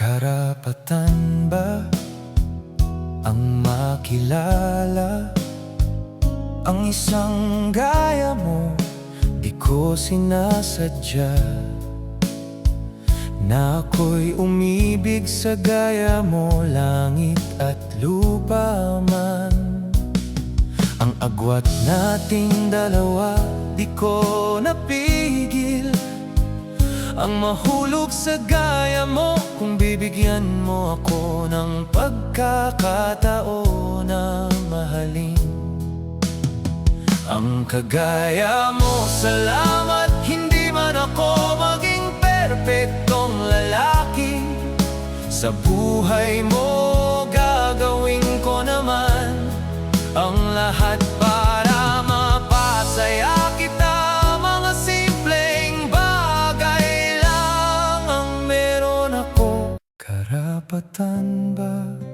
Karapatan ba ang makilala ang isang gaya mo? Di ko sinasadya na ako'y umibig sa gaya mo, langit at lupa man. Ang agwat nating dalawa, di ko napigil ang mahulog sa gaya mo. Kung bibigyan mo ako ng pagkakataon na mahalin ang kagaya mo. Salamat, hindi man ako maging perpektong lalaki. Sa buhay mo gagawin ko naman ang lahat para mapasaya kita. Mga simpleng bagay lang ang meron ako. Karapatan ba